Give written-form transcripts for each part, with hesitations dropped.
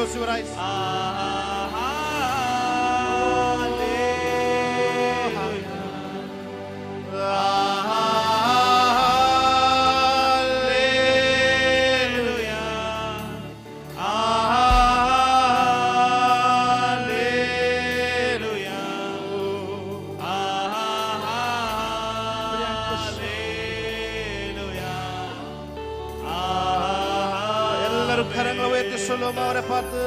close your eyes. கரங்களை உயர்த்தி சொல்லுவோம் அவரை பார்த்து.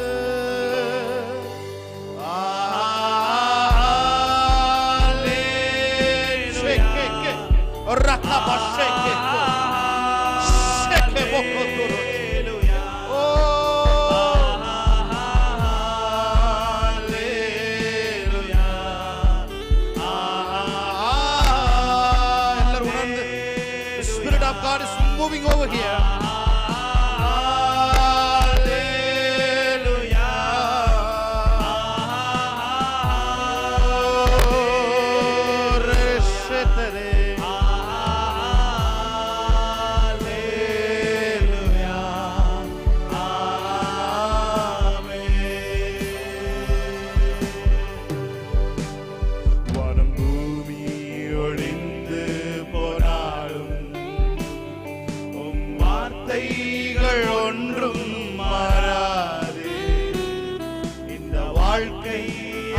எல்லாரும் உணர்ந்து Spirit of God is moving over here.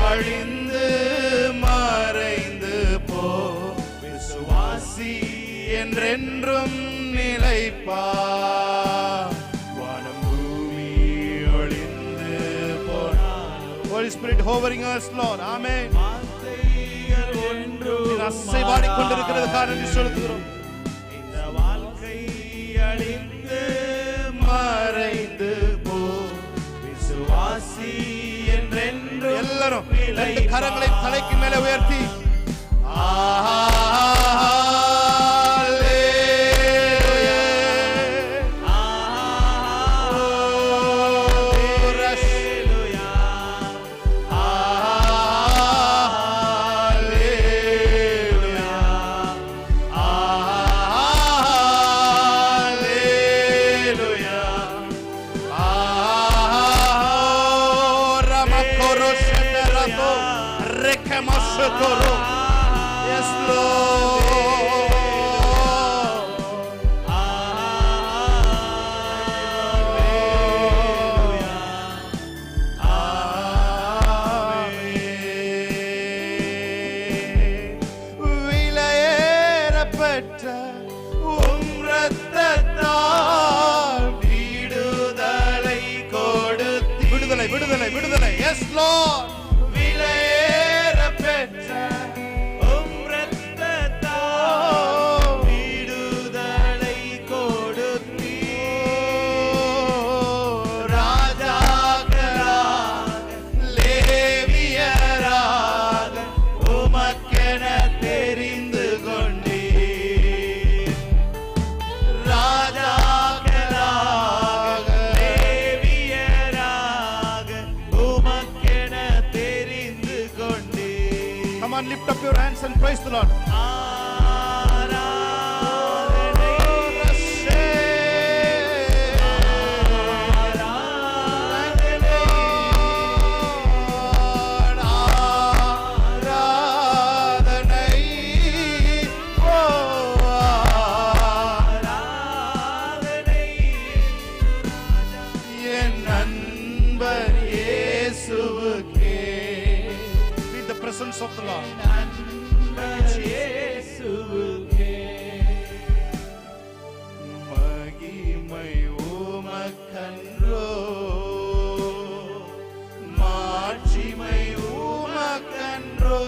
அழிந்து மறைந்து போ விசுவாசி என்றென்றும் நிலைப்பார். வானம் பூமி ஒளிந்து போனாலும் Holy Spirit hovering us Lord. Amen. அசைவாடிக் கொண்டிருக்கிறது காரணம் சொல்லுகிறோம். இந்த வாழ்க்கை அழிந்து மறைந்து போ விசுவாசி எல்லாரும் ரெண்டு கரங்களை தலைக்கு மேலே உயர்த்தி Yes, Lord. விலையேறப்பட்ட உம் இரத்தத்தால் விடுதலை கொடுத்தி விடுதலை விடுதலை விடுதலை. Yes, Lord. Come on, lift up your hands and praise the Lord. Presence of the Lord. மகிமை உமக்கன்றோ மாட்சிமை உமக்கன்றோ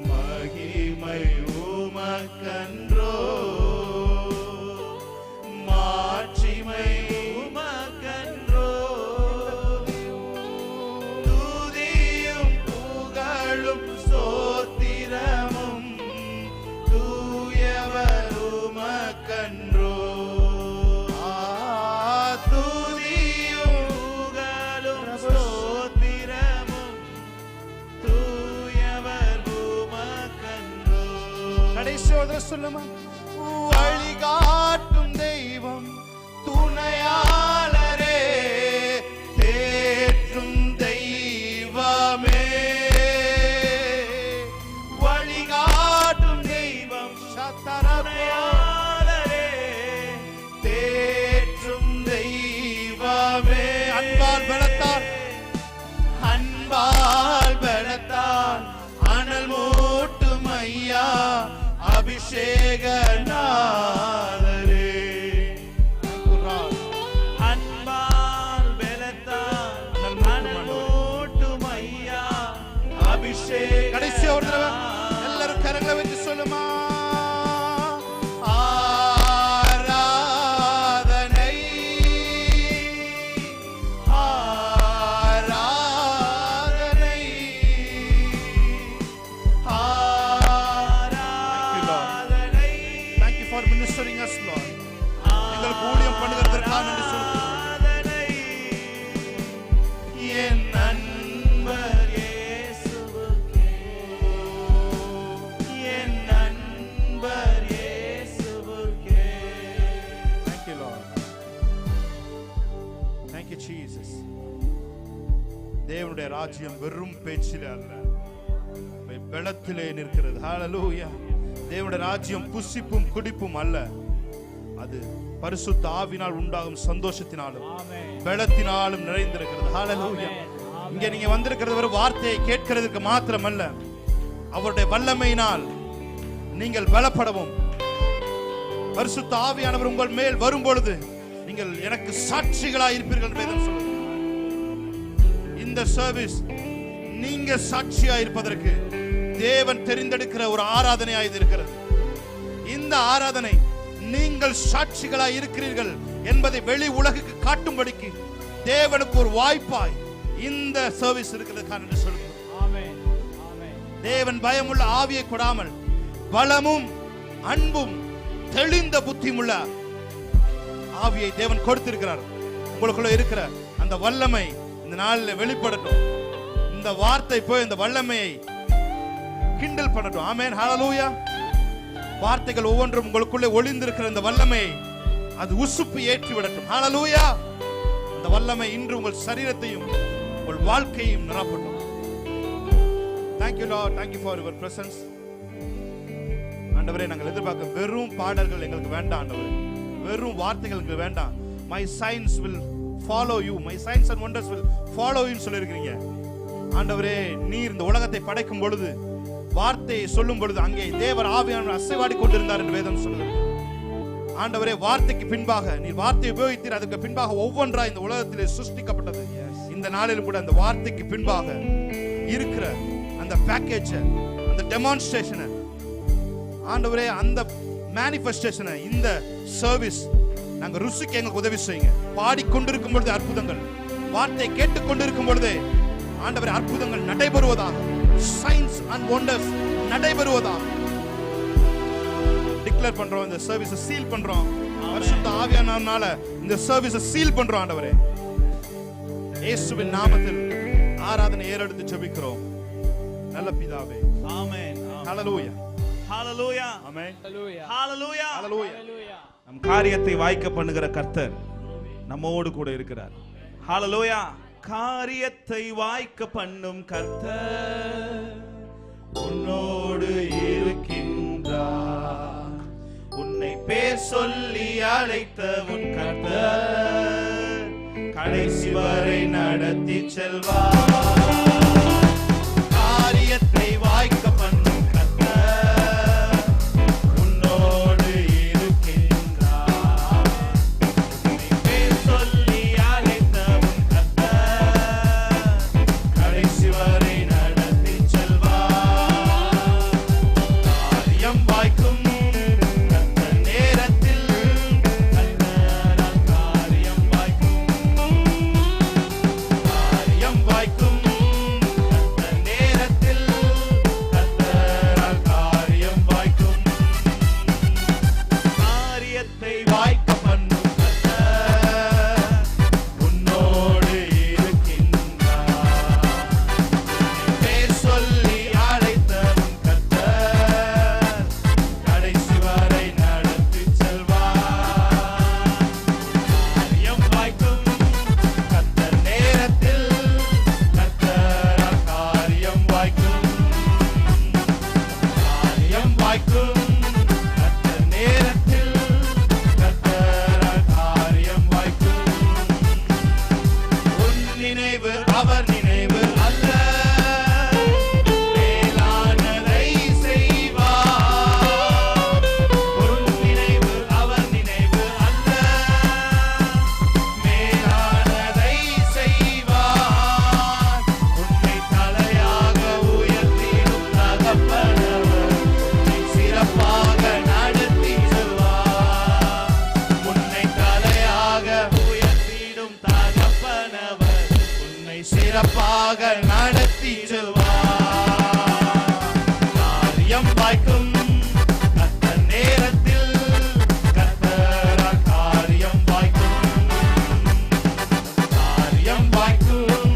மகிமை உமக்கன்றோ மாட்சிமை வழிகாட்டும் தெய்வம் துணையாளரே தரப்போரே தேற்றும் தெய்வமே. அன்பால் பலத்தால் அனல் மூட்டும் ஐயா அபிஷேக நாதரே. அன்பால் பலத்தால் அனல் மூட்டும் ஐயா அபிஷேக. கடைசி ஒரு தடவை எல்லாரும் கரங்களை வச்சு சொல்லுமா. தேவனுடைய ராஜ்யம் வெறும் பேச்சிலே அல்ல, பலத்திலே நிற்கிறது. ஹல்லேலூயா. தேவனுடைய ராஜ்யம் புசிப்பும் குடிப்பும் அல்ல, அது பரிசுத்த ஆவியினால் உண்டாகும் சந்தோஷத்தினாலும் பலத்தினாலும் நிறைந்திருக்கிறது. ஹல்லேலூயா. இங்க நீங்க வந்திருக்கிறது ஒரு வார்த்தையை கேட்கிறதுக்கு மாத்திரமல்ல, அவருடைய வல்லமையினால் நீங்கள் பலப்படவும், பரிசுத்த ஆவியானவர் உங்கள் மேல் வரும் பொழுது நீங்கள் எனக்கு சாட்சிகளாய் இருப்பீர்கள் என்று வேதம் சொல்லுகிறது. இந்த சர்வீஸ் நீங்க சாட்சியா இருப்பதற்கு தேவன் தெரிந்தெடுக்கிற ஒரு ஆராதனையாய் இருக்கிறது. இந்த ஆராதனை நீங்கள் சாட்சிகளாய் இருக்கிறீர்கள் என்பதை வெளி உலகுக்கு காட்டும்படிக்கு தேவனுக்கு ஒரு வாய்ப்பாய் இந்த சர்வீஸ் இருக்கிறது என்று சொல்லுங்கள். தேவன் பயமுள்ள ஆவியை கொடாமல் பலமும் அன்பும் தெளிந்த புத்தியுமுள்ள ஆவியை தேவன் கொடுத்திருக்கிறார். உங்களுக்குள்ள இருக்கிற அந்த வல்லமை இந்த நாளில் வெளிப்படட்டும். இந்த வார்த்தை போய் இந்த வல்லமையை கிண்டல் பண்ணட்டும். ஆமென். ஹல்லேலூயா. வார்த்தைகள் ஒவ்வொன்றும் உங்களுக்குள்ளே ஒளிந்திருக்கிற இந்த வல்லமையை அது உசுப்பு ஏற்றி விடட்டும். ஹல்லேலூயா. இந்த வல்லமை இன்று உங்கள் சரீரத்தையும் உங்கள் வாழ்க்கையும் நிரப்பட்டும். Thank you Lord. Thank you for your presence. ஆண்டவரே, நாங்கள் எதிர்பார்க்க வெறும் பாடல்கள் எங்களுக்கு வேண்டாம் ஆண்டவரே, வெறும் வார்த்தைகள் எங்களுக்கு வேண்டாம். My signs will follow you, my signs and wonders will follow you சொல்லி இருக்கீங்க ஆண்டவரே. நீர் இந்த உலகத்தை படைக்கும் பொழுது, வார்த்தையை சொல்லும் பொழுது அங்கே தேவர் ஆவியானவர் அசைவாடி கொண்டிருந்தார் என்று வேதம் சொல்லுகிறது. ஆண்டவரே, வார்த்தைக்கு பின்பாக நீர் வார்த்தையை உபயோகித்தீர், அதுக்கு பின்பாக ஒவ்வொன்றா இந்த உலகத்திலே சிருஷ்டிக்கப்பட்டது. இந்த நாளிலும் கூட அந்த வார்த்தைக்கு பின்பாக இருக்கிற அந்த பேக்கேஜ், அந்த டெமான்ஸ்ட்ரேஷன் ஆண்டவரே, அந்த மேனிஃபெஸ்டேஷன், இந்த சர்வீஸ் நாங்க ருசிக்க எங்களுக்கு உதவி செய்யுங்க. பாடிக்கொண்டிருக்கும் பொழுது அற்புதங்கள், வார்த்தை கேட்டுக்கொண்டிருக்கும் பொழுதே ஆண்டவரே அற்புதங்கள் நடைபெறுவதாக, சைன்ஸ் அண்ட் வண்டர்ஸ் நடைபெறுவதாக டிக்ளேர் பண்றோம். இந்த சர்வீஸை சீல் பண்றோம். பரிசுத்த ஆவியானவரால இந்த சர்வீஸை சீல் பண்றோம் ஆண்டவரே. இயேசுவின் நாமத்தில் ஆராதனை ஏறெடுத்து ஜெபிக்கிறோம் நல்ல பிதாவே. ஆமென். ஹல்லேலூயா. ஹல்லேலூயா. ஆமென். ஹல்லேலூயா. ஹல்லேலூயா. நம் காரியத்தை வாய்க்க பண்ணுகிற கர்த்தர் நம்மோடு கூட இருக்கிறார். ஹல்லேலூயா. காரியத்தை வாய்க்க பண்ணும் கர்த்தர் உன்னோடு இருக்கின்றார். உன்னை பேர் சொல்லி அழைத்த உன் கர்த்தர் கடைசி வரை நடத்தி செல்வார். காரியத்தை வாய்க்க பண்ணும் கர்த்தர் உன்னோடு இருக்கின்றார். உன்னை பேர் சொல்லி அழைத்த உன் கர்த்தர் கடைசி வரை நடத்தி செல்வார். காரியம் வாய்க்கும் காரியம் வாய்க்கும் சிறப்பாக நடத்தி செல்வார். காரியம் வாய்க்கும் கர்த்தர் நேரத்தில், கர்த்தரால் காரியம் வாய்க்கும். காரியம் வாய்க்கும்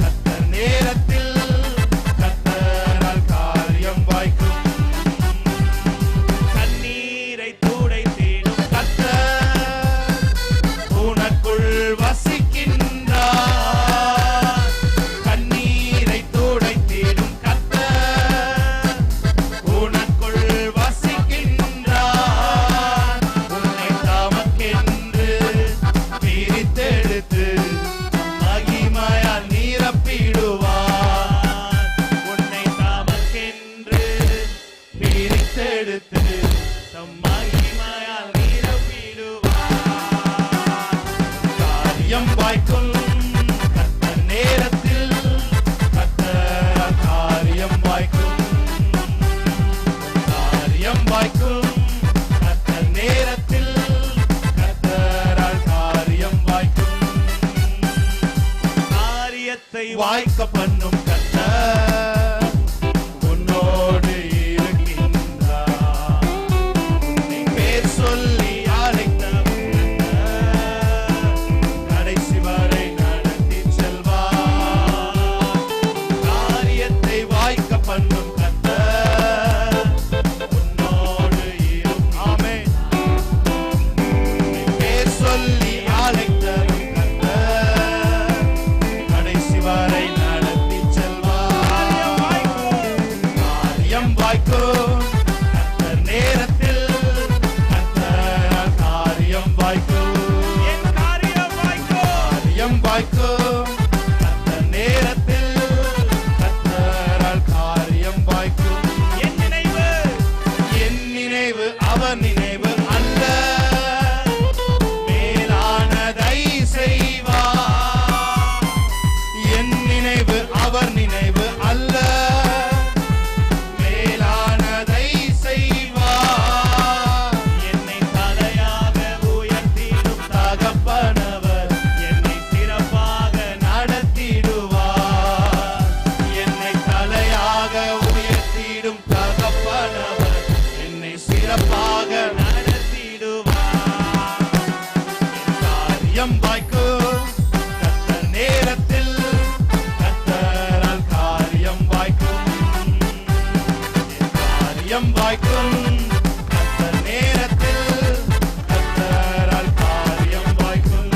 கர்த்தர் நேரத்தில், கர்த்தரால் காரியம் வாய்க்கும். கண்ணீரை துடைத்திடும் கர்த்தர் உனக்குள் வசிக்கின்றார். கண்ணீரை துடைத்திடும் கர்த்தர் உனக்குள் வசிக்கின்றார். உன்னை தமக்கென்று பிரித்தெடுத்து மகிமையால் நிரப்பிடுவார். உன்னை தமக்கென்று பிரித்தெடுத்து தம் மகிமையால் நிரப்பிடுவார். காரியம் வாய்க்கும் கர்த்தர் நேரத்தில், கர்த்தரால் காரியம் வாய்க்கும். காரியம் வாய்க்கும் கர்த்தர் நேரத்தில், கர்த்தரால் காரியம் வாய்க்கும். காரியத்தை வாய்க்க பண்ணும் கர்த்தர் உன்னோடு இருக்கின்றார். உன்னை பேர் சொல்லி அழைத்தவர் கர்த்தர் கடைசி வரை நடத்தி செல்வார். காரியத்தை வாய்க்க பண்ணும் கர்த்தர் உன்னோடு இருக்கும். ஆமென். உன்னை பேர் சொல்லி அழைத்தவர் கர்த்தர் கடைசி வரை நடத்தி செல்வார். காரியம் வாய்க்கும் கர்த்தர் நேரத்தில், கர்த்தரால் காரியம் வாய்க்கும். காரியம் வாய்க்கும் கர்த்தர் நேரத்தில், கர்த்தரால் காரியம் வாய்க்கும். என் நினைவு அவர் நினைவு அல்ல, மேலானதை செய்வார். என் நினைவு அவர் நினைவு அல்ல, மேலானதை செய்வார். என்னை தலையாக உயர்த்திடும் தகப்பனவர் என்னை சிறப்பாக நடத்திடுவார். என்னை தலையாக உயர்த்திடும் தகப்பனவர் என்னை சிறப்பாக நடத்திடுவார். என் காரியம் வாய்க்கும் கர்த்தர் நேரத்தில், கர்த்தரால் காரியம் வாய்க்கும். என் காரியம் வாய்க்கும் கர்த்தர் நேரத்தில், கர்த்தரால் காரியம் வாய்க்கும்.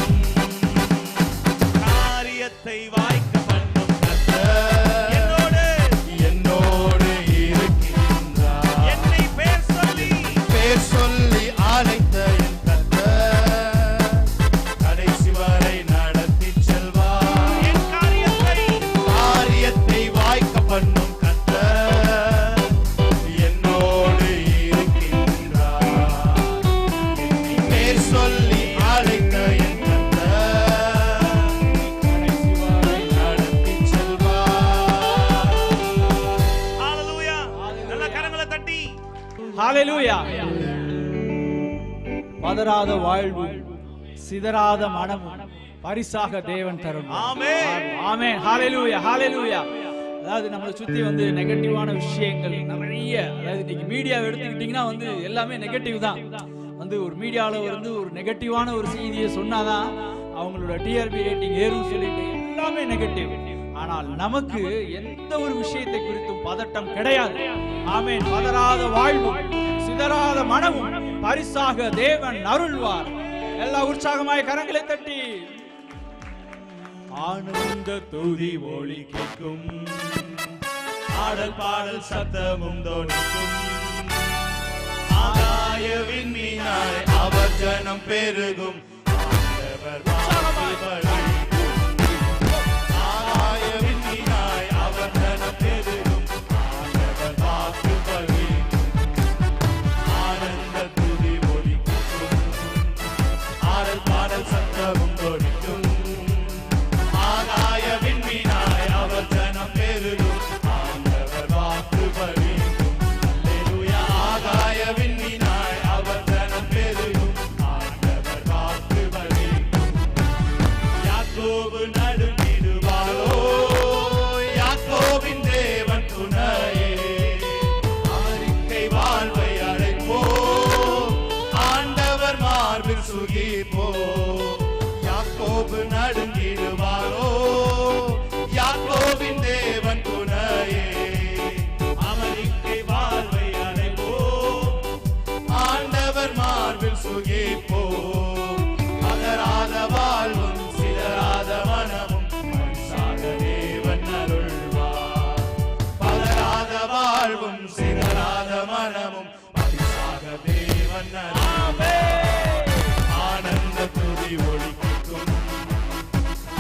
காரியத்தை வாய்க்க பண்ணும் கர்த்தர் என்னோடு இருக்கின்றார். என்னை பேர் சொல்லி அழைத்த என் கர்த்தர் கடைசி வரை நடத்தி செல்வார். என் காரியத்தை வாய்க்க பண்ணும் கர்த்தர் என்னோடு இருக்கின்றார். என்னை பேர் சொல்லி அழைத்த என் கர்த்தர் கடைசி வரை நடத்தி செல்வார். ஹalleluya. நல்ல கரங்களை தட்டி ஹalleluya. பதறாத வாழ்வு, சிதறாத மனமும் பரிசாக தேவன் தரும். ஆமென். ஆமென். ஹalleluya, ஹalleluya. அதாவது நம்மளை சுத்தி வந்து நெகட்டிவான விஷயங்கள் நிறைய, அதாவது இன்னைக்கு மீடியாவை எடுத்துக்கிட்டீங்கன்னா வந்து எல்லாமே நெகட்டிவ் தான். வந்து ஒரு மீடியாவில் வந்து ஒரு நெகட்டிவான ஒரு செய்தியை சொன்னாதான் அவங்களோட டிஆர்பி ரேட்டிங் ஏறும் சொல்லிட்டு எல்லாமே நெகட்டிவ். ஆனால் நமக்கு எந்த ஒரு விஷயத்தை குறித்தும் பதட்டம் கிடையாது. ஆமென். பதறாத வாழ்வும் சிதறாத மனமும் பரிசாக தேவன் அருள்வார். எல்லா உற்சாகமாய் கரங்களை தட்டி ஆனந்த துதி ஒளி கேட்கும், ஆடல் பாடல் சத்தமும் தொனிக்கும். ஆகாய விண்மீனாய் அவர் ஜனம் பெருகும், ஆண்டவர் வாக்கு பலிக்கும். ஆகாய விண்மீனாய் அவர் ஜனம் பெருகும், ஆண்டவர் வாக்கு பலிக்கும். ஆனந்த துதி ஒளி கேட்கும், ஆடல் பாடல் சத்தமும் தொனிக்கும். ஆகாய விண்மீனாய் அவர் ஜனம் பெருகும், ஆண்டவர் வாக்கு பலிக்கும். அல்லேலூயா. ஆகாய விண்மீனாய் அவர் ஜனம் பெருகும், ஆண்டவர் வாக்கு பலிக்கும். மார்பில் சுகிப்போ யாக்கோபு நடுங்கிடுவாரோ யாக்கோபின் தேவன் துணையே அமெரிக்கை வாழ்வை அடைவோ ஆண்டவர் மார்பில் சுகிப்போ பதறாத வாழ்வும் சிதறாத மனமும் பரிசாக தேவன் அருள்வார் பதறாத வாழ்வும் சிதறாத மனமும் பரிசாக தேவன் அருள்வார் ஆனந்த துதி ஒலிக்கும்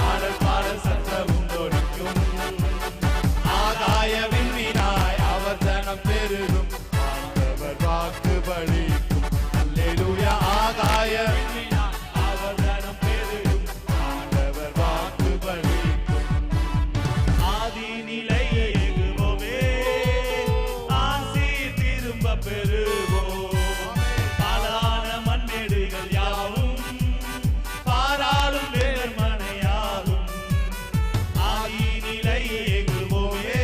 ஆடல் பாடல் சத்தமும் ஒலிக்கும் ஆகாய விண்மீனாய் அவர் தனம் பெருகும் ஆண்டவர் வாக்கு பலிக்கும் அல்லேலூயா ஆகாய விண்மீனாய் அவர் தனம் பெருகும் ஆண்டவர் வாக்கு பலிக்கும் ஆதி நிலை எங்குவோமே ஆசி திரும்ப பெறுவோம் பாலான மண்ணேடுகள் யாவும் பாராளும் வேர்மனையாகும் ஆதி நிலை எங்குவோமே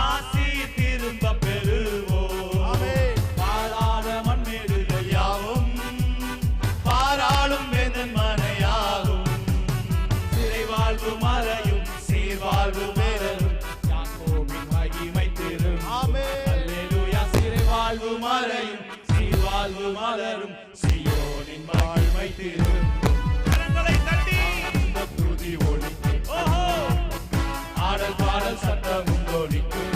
ஆசி திரும்ப பெறுவோம் பாலான மண்ணேடுகள் யாவும் பாராளும் வேந்தன் மனையாகும் சிறை வாழ்வு மறையும் சீர்வாழ்வு மேலும் யாக்கோபின் மகிமை திரும் ஆமென். அல்லேலூயா சிறை வாழ்வு மறையும் சீர்வாழ்வு மலரும் சீயோனின் மகிமை திரும் கரங்களை தட்டி இந்த துதி ஒலிக்கும் ஓஹோ ஆடல் பாடல் சத்தமும் ஒலிக்கும்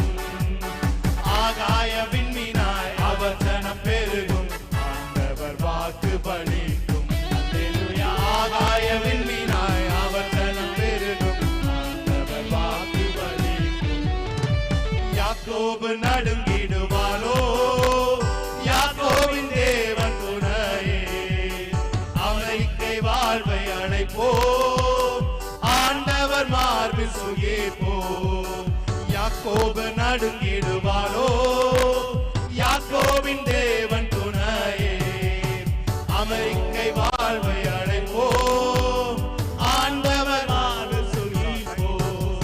ஆகாய விண்மீனாய் அவர் ஜனம் பெருகும் ஆண்டவர் வாக்கு பலிக்கும் அல்லேலூயா ஆகாய விண்மீனாய் அவர் ஜனம் பெருகும் ஆண்டவர் வாக்கு பலிக்கும் யாக்கோபு நடுங்கிடுவாரோ யாக்கோபின் தேவன் துணையே அமெரிக்கை வாழ்வை அழைப்போம் ஆண்டவர் மார்பில் சுகிப்போம் யாக்கோபு நடுங்கிடுவாரோ யாக்கோபின் தேவன் துணையே அமெரிக்கை வாழ்வை அழைப்போம் ஆண்டவர் மார்பில் சுகிப்போம்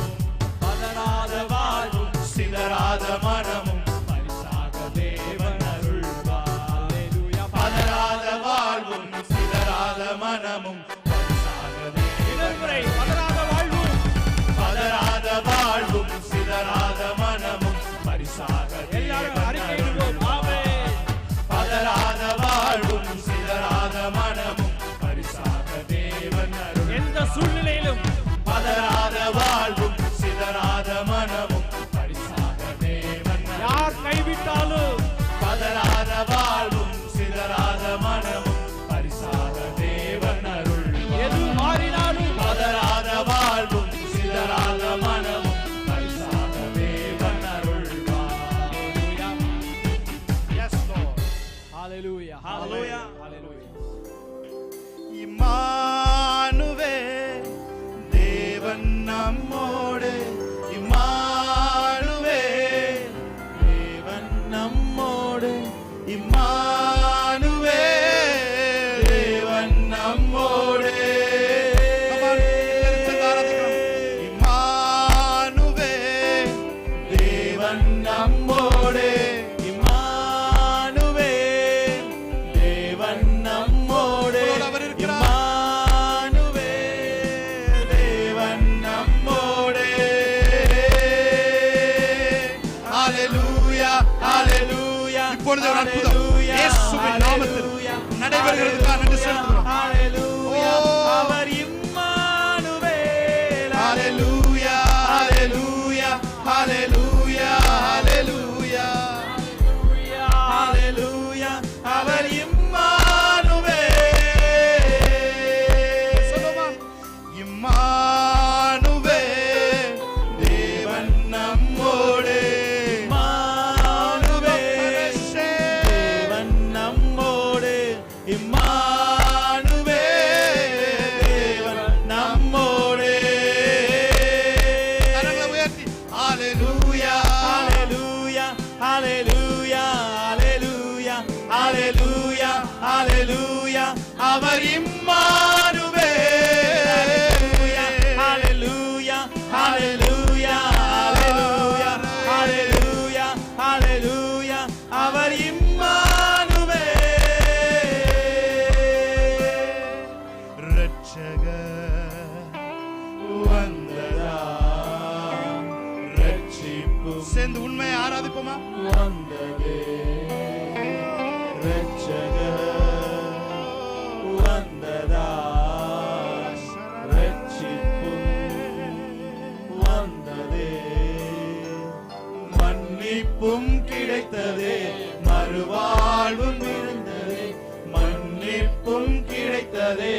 பதறாத வாழ்வும் சிதறாத மனமும் பரிசாக தேவன் அருள்வார் அல்லேலூயா பதறாத வாழ்வும் சிதறாத மனமும் பரிசாக தேவன் முறை பதறாத வாழ்வும் பதறாத வாழ்வும் சிதறாத மனமும் பரிசாக எல்லாரும் தேவன் அறிக்கையிடுவோம் ஆமென் பதறாத வாழ்வும் சிதறாத மனமும் பரிசாக தேவன் அருள் எந்த சூழ்நிலையிலும் பதறாத வாழ்வும் சிதறாத மனமும் பரிசாக தேவன் அருள் யார் கைவிட்டாலும் பதறாத வாழ்வும் சிதறாத மனமும் பரிசாக தேவன் அருள் எது மாறினாலும் பதறாத வாழ்வும் சிதறாத மனமும் பரிசாக தேவன் அருள்வார். Yes, Lord. ஹalleluya Hallelujah. ஹalleluya இம்மானுவே தேவன் நம்மோடு இம்மானுவே தேவன் நம்மோடு இம்மானுவே தேவன் நம்மோடு இம்மானுவே தேவன் நம்மோடு இம்மானுவே தேவன் நம்மோடு அவர் இருக்கிறார். இம்மானுவே தேவன் நம்மோடு ஹalleluya ஹalleluya இப்பொழுது ஒரு அற்புதம் இயேசுவின் நாமத்தில் நடைபெறுகிறதுக்காக நன்றி செலுத்துகிறோம் ஹalleluya அவர் இம்மானுவேல் ஹalleluya ஹalleluya ஹalleluya ஹalleluya ஹalleluya அவர் இம்மானுவேல் சொல்லுமா இம்மானுவேல் தேவன் நம்மோடு இம்மானுவேல் தேவன் நம்மோடு இம்மானுவேல் தேவன் நம்மோடு கரங்களை உயர்த்தி ஹalleluya ஹalleluya ஹalleluya ஹalleluya ஹalleluya அவர் இம்மானுவேல் ஹalleluya ஹalleluya ஹalleluya ஹalleluya ஹalleluya அவர் இம்மானுவேல் வந்ததா வந்ததே மன்னிப்பும் கிடைத்ததே மறுவாழ்வும் இருந்ததே மன்னிப்பும் கிடைத்ததே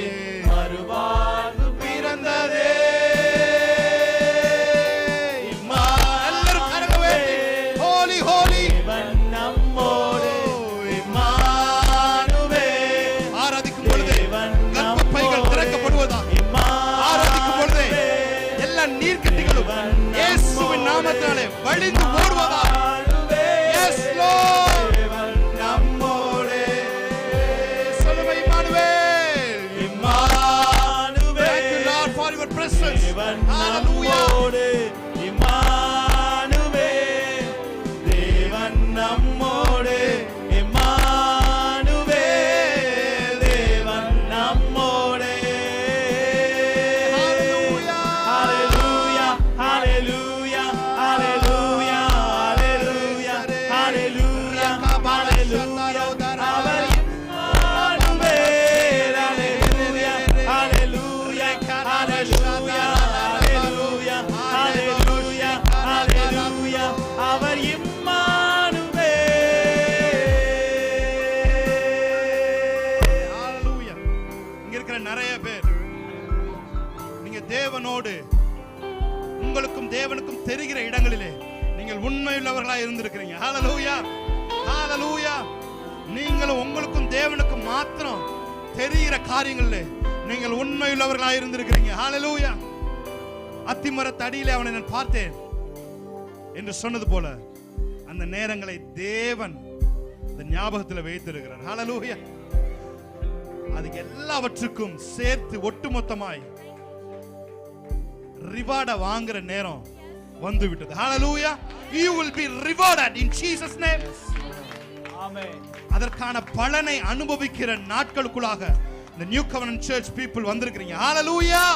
மறுவாழ்வு பிறந்ததே நாமத்தினாலே வழிந்து ஓடுவதா எஸ் லார்ட் நம்மோடே சொல்லுங்க Immanuel Immanuel thank you lord for your presence hallelujah Immanuel தேவன் நம்மோடே இம்மானுவேல் தேவன் நம்மோடே hallelujah hallelujah hallelujah தேவனோடு உங்களுக்கும் தேவனுக்கும் தெரிகிற இடங்களிலே நீங்கள் உண்மையுள்ளவர்களாய் இருந்திருக்கிறீங்க. ஹல்லேலூயா ஹல்லேலூயா. நீங்களும் உங்களுக்கும் தேவனுக்கும் மாத்திரம் தெரிகிற காரியங்களிலே நீங்கள் உண்மையுள்ளவர்களாய் இருந்திருக்கிறீங்க. ஹல்லேலூயா. அத்திமரத்து அடியிலே அவனை நான் பார்த்தேன் என்று சொன்னது போல அந்த நேரங்களை தேவன் இந்த ஞாபகத்தில் வைத்திருக்கிறார். ஹல்லேலூயா. அதுக்கு எல்லாவற்றுக்கும் சேர்த்து ஒட்டுமொத்தமாய் ரிவார்ட வாங்குற நேரம் வந்து விட்டது. Hallelujah. You will be rewarded in Jesus name. Amen. அதற்கான பலனை அனுபவிக்கிற நாட்களுக்குள்ளாக இந்த நியூ கவர்னன்ட் சர்ச் பீப்பிள் வந்திருக்கீங்க. Hallelujah.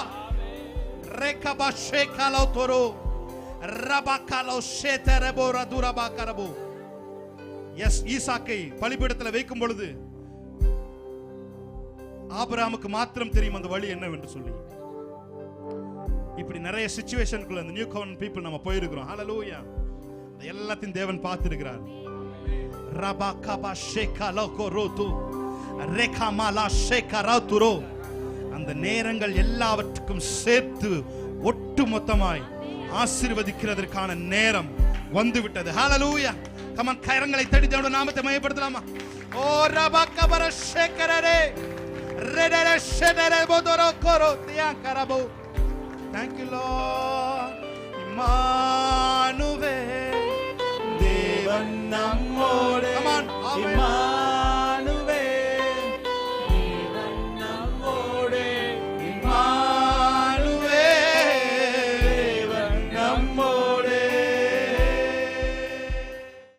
Rekaba shekalo toro rabakalo sheterebo radurabakarabo. Yes, ஈசாக்கை பலிபீடத்தில் வைக்கும் பொழுது ஆபிரகாமுக்கு மாத்திரம் தெரியும் அந்த வழி என்னவென்று சொல்லி. இப்படி நிறைய சிச்சுவேஷனுக்குள்ள இந்த நியூ கவர்னன்ட் பீப்பிள் நம்ம போயிருக்கிறோம். ஹல்லேலூயா. எல்லாத்தையும் தேவன் பார்த்திருக்கிறார். ரபாகபா ஷேகலோ கோரோது ரேகமாலா ஷேகராதுரோ அந்த நேரங்கள் எல்லாவற்றுக்கும் சேர்த்து ஒட்டுமொத்தமாய் ஆசீர்வதிக்கிறதற்கான நேரம் வந்துவிட்டது. ஹல்லேலூயா. கமான், கரங்களை தட்டி தேவனுடைய நாமத்தை மகிமைப்படுத்தலாமா? ஓ ரபாகபர ஷேகரரே ரெடரே ஷெடரே போதரோ கோரோ தியாகரபோ. Thank you, Lord.